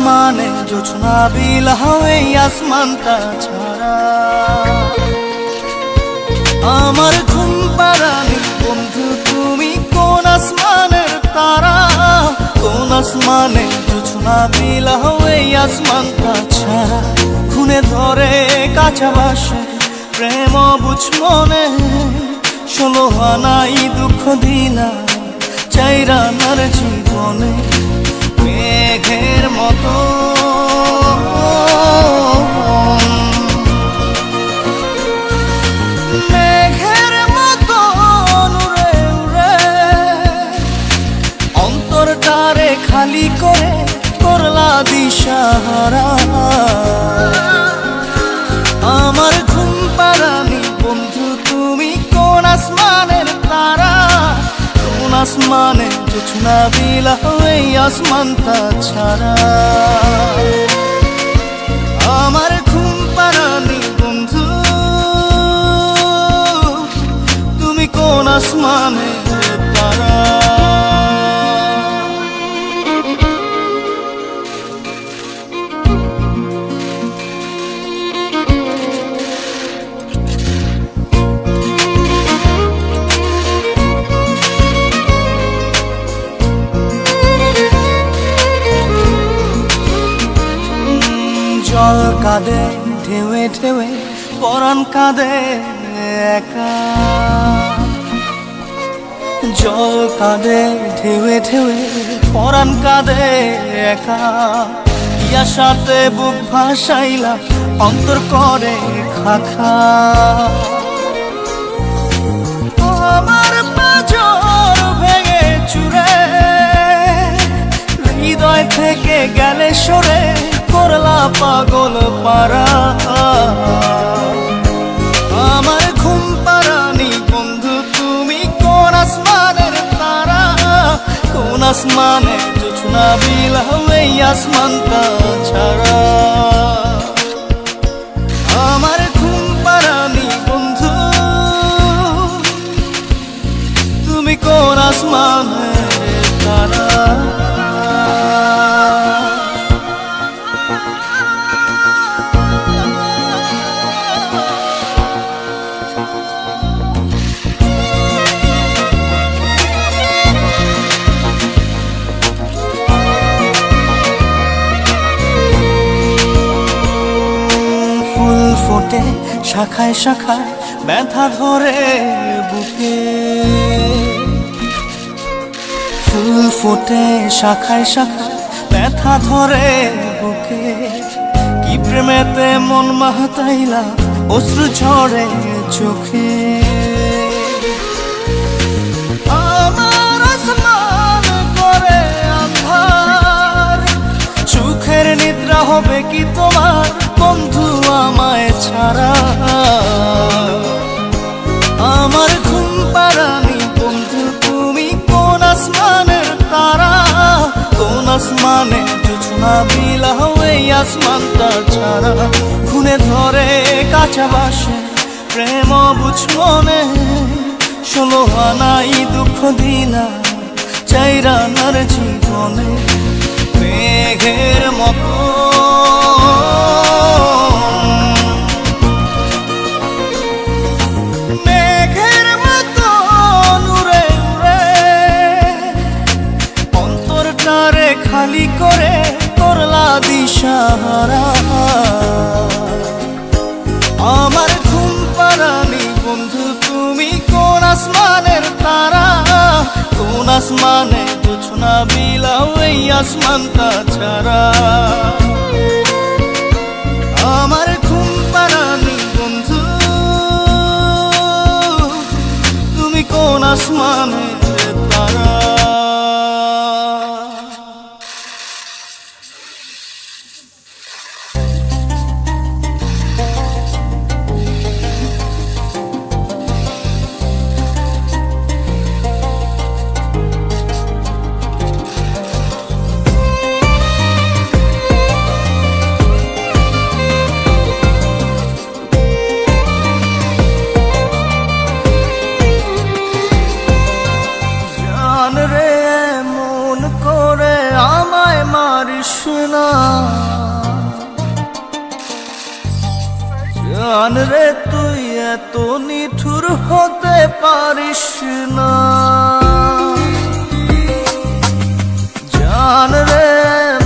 আসমানে জোছনা বিলাহ এই আসমানটা ছাড়া আমার ঘুম পাড়ানি বন্ধু তুমি কোন আসমানের তারা কোন আসমানে জোছনা বিলাহ এই আসমানটা ছাড়া খুনে ধরে কাঁচা বাসে প্রেম বুঝ মনে 16 আনাই দুঃখ দিলা চাইরা নার জীবনে মেঘের মতো মেঘের মতো উড়ে উড়ে অন্তরটারে খালি করে করলা দিশাহারা আমার ঘুম পাড়ানি বন্ধু তুমি কোন আসমানের তারা কোন আসমানে জোছনা বিলাহ এই আসমানটা ছাড়া আমার ঘুম পাড়ানি বন্ধু তুমি কোন আসমানের তারা জল কাঁদে ঢেউে ঢেউে পরাণ কাঁদে একা জল কাঁদে ঢেউে ঢেউে পরাণ কাঁদে একা ইয়া সাথে বুক ভাসাইলা অন্তর করে খাখা আমার পাঁজর ভেঙে চুরে হৃদয় থেকে গেলে সরে করলা পাগল পারা আমার ঘুম পাড়ানি বন্ধু তুমি কোন আসমানের তারা কোন আসমানে জোছনা বিলাহ এই আসমানটা ছাড়া আমার ঘুম পাড়ানি বন্ধু তুমি কোন আসমানের তারা ফোটে শাখায় শাখায় ব্যথা ধরে বুকে ফুল ফোটে শাখায় শাখায় ব্যথা ধরে বুকে কি প্রেমেতে মন মাহতাইলা অশ্রু ঝরে চোখে আমার আসমান করে আন্ধার সুখের নিদ্রা হবে কি তোমার বন্ধু আমায় ছাড়া আমার ঘুম পাড়ানি বন্ধু তুমি কোন আসমানের তারা কোন আসমানে জোছনা বিলাহ এই আসমানটা ছাড়া খুনে ধরে কাঁচা বাসে প্রেম বুঝ মনে 16 আনাই দুঃখ দিলা চাইরা নার জীবনে মেঘের মতো মেঘের মতো উড়ে উড়ে অন্তরটারে খালি করে করলা দিশাহারা আমার ঘুম পাড়ানি বন্ধু তুমি কোন আসমানের তারা কোন আসমানে জোছনা বিলাহ এই আসমানটা ছাড়া আমার ঘুম পাড়ানি বন্ধু তুমি কোন আসমানের তারা না। জান রে তুই এত নিঠুর হতে পারিস না। জান রে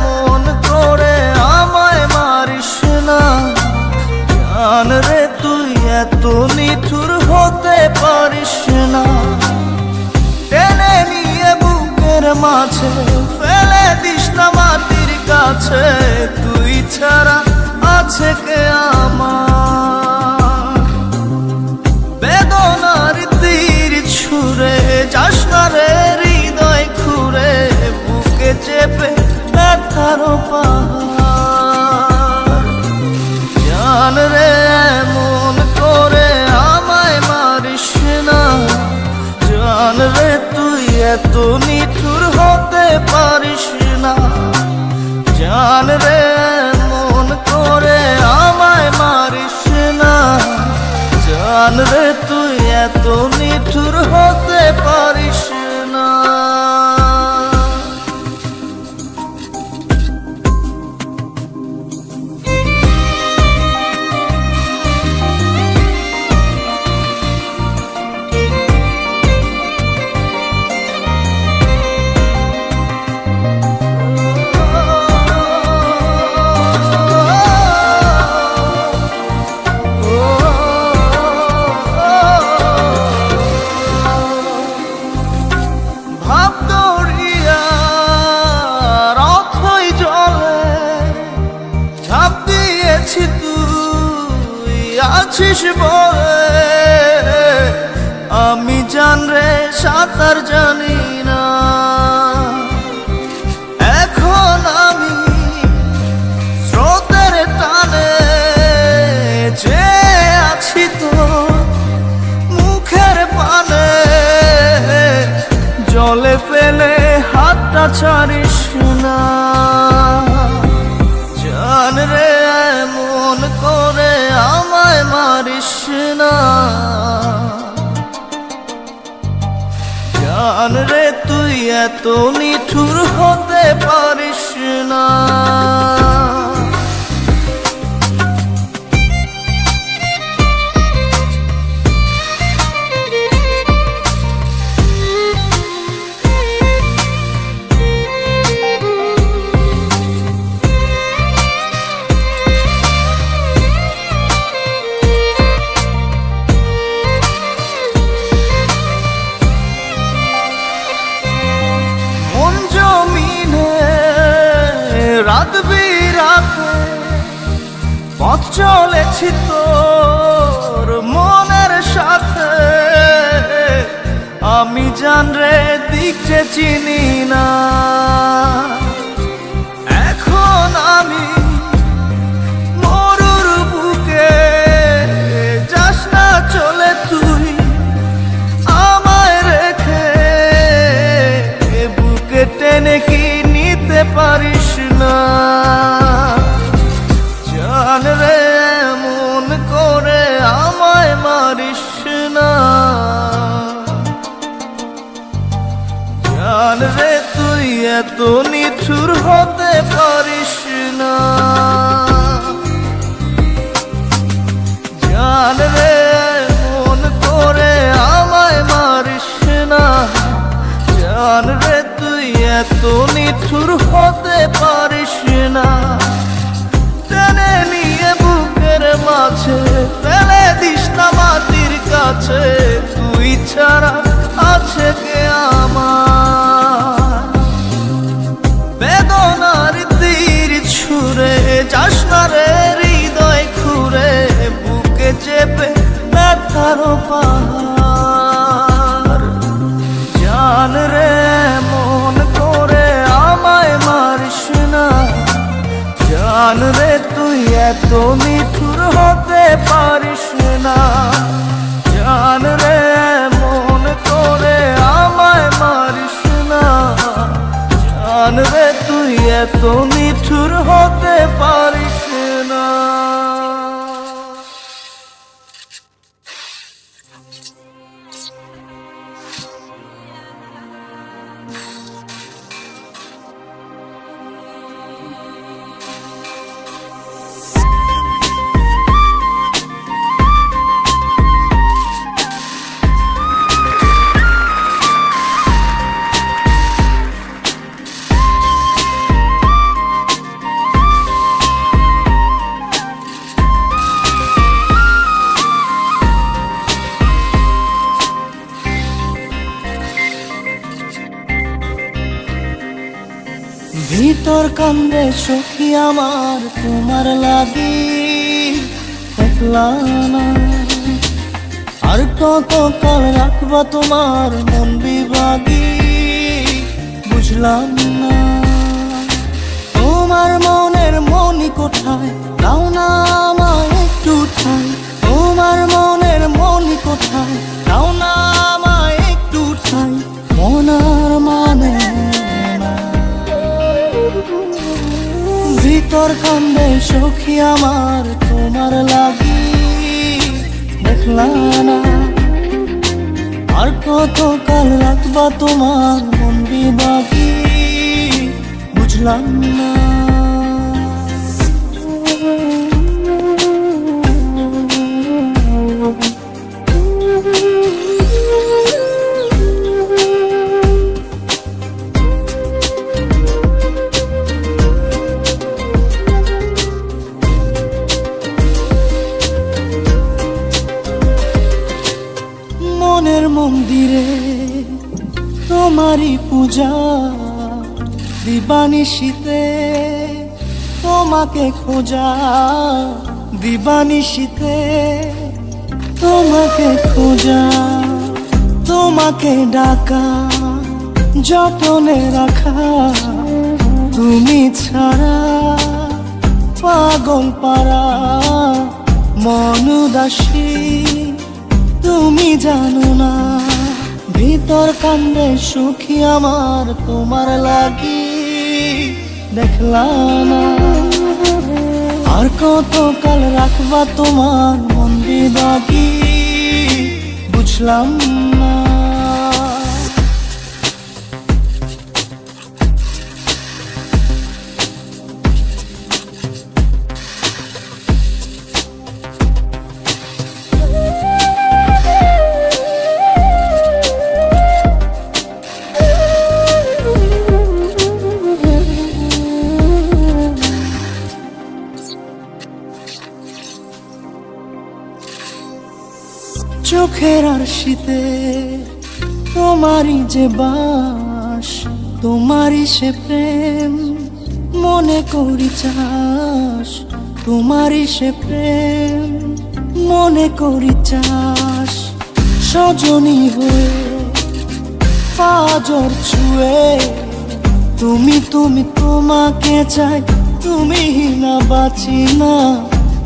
মন করে আমায় মারিস না। জান রে তুই এত নিঠুর হতে পারিস না। টেনে নিয়ে বুকের মাঝে ফেলে দিস না মাটির কাছে। তুই ছাড়া আছে কে আমার? বেদনার তীর ছুঁড়ে যাস না রে হৃদয় খুঁড়ে। বুকে চেপে ব্যথার পাহাড়। জান রে মন করে আমায় মারিস না। জান রে তুই এত নিঠুর হতে পারিস না। জান রে মন করে আমায় মারিস না। জান রে তুই এত নিঠুর হতে পারিস না। তুই আছিস বলে আমি জান রে সাঁতার জানি না। এখন আমি স্রোতের টানে যে আছি তো মুখের পানে। জলে ফেলে হাতটা ছাড়িস না। জান রে মন করে আমায় মারিস না। জান রে তুই এত নিঠুর হতে পারিস না। রাত বিরাতে পথ চলেছি তোর মনের সাথে। আমি জান রে দিক যে চিনি না। এখন আমি মরুর বুকে যাস না চলে তুই আমায় রেখে। বুকে টেনে কি নিতে পারিস না। জান রে মন করে আমায় মারিস না। জান রে তুই এত নিঠুর হতে পারিস না। জান রে মন করে আমায় মারিস না। জান রে তুই এত নিঠুর হতে পারিস না। টেনে নিয়ে বুকের মাঝে ফেলে দিস না মাটির কাছে। তুই ছাড়া আছে কে আমার? বেদনার তীর ছুঁড়ে যাস না রে হৃদয় খুঁড়ে। বুকে চেপে ব্যথার পাহাড়। জান রে মন করে আমায় মারিস না। জান রে তুই এত নিঠুর হতে পারিস না। জান রে মন করে আমায় মারিস না। জান রে তুই এত নিঠুর হতে পারিস না। কান্দে সখী আমার তোমার লাগি, দেখলা না আর কত কাল রাখবা তোমার মন বিভাগী, বুঝলাম না তোমার মনের মনি কোথায়, দাও না আমায় একটু ঠাই। তোমার মনের মনি কোথায়, দাও না আমায় একটু ঠাই। মনার মানে না, ভিতর কান্দে সখী আমার তোমার লাগি, দেখলা না আর কত কাল রাখবা তোমার মন বিভাগী, বুঝলাম না। মনের মন্দিরে তোমারই পূজা, দিবানিশীতে তোমাকে খোঁজা, দিবানিশীতে তোমাকে খোঁজা, তোমাকে ডাকা, যতনে রাখা, তুমি ছাড়া পাগল পারা মন উদাসী, তুমি জানো না ভিতর কান্দে সুখী আমার তোমার লাগি, দেখলা না আর কত কাল রাখবা তোমার মন বিভাগী, বুঝলাম না। চোখের আরশিতে তোমারই যে বাস, তোমারই সে প্রেম মনে করি চাস, তোমারই সে প্রেম মনে করি চাস। সজনী হয়ে পাজর ছুঁয়ে তুমি তুমি তোমাকে চাই, তুমি না বাঁচি না,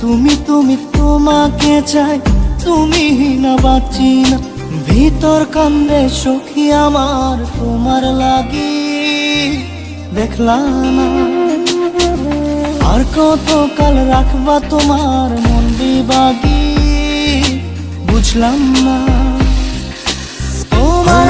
তুমি তুমি তোমাকে চাই, তুমি না বাঁচি না। ভিতর কান্দে সখী আমার তোমার লাগি, দেখলা না আর কত কাল রাখবা তোমার মন বিভাগী, বুঝলাম না তোমার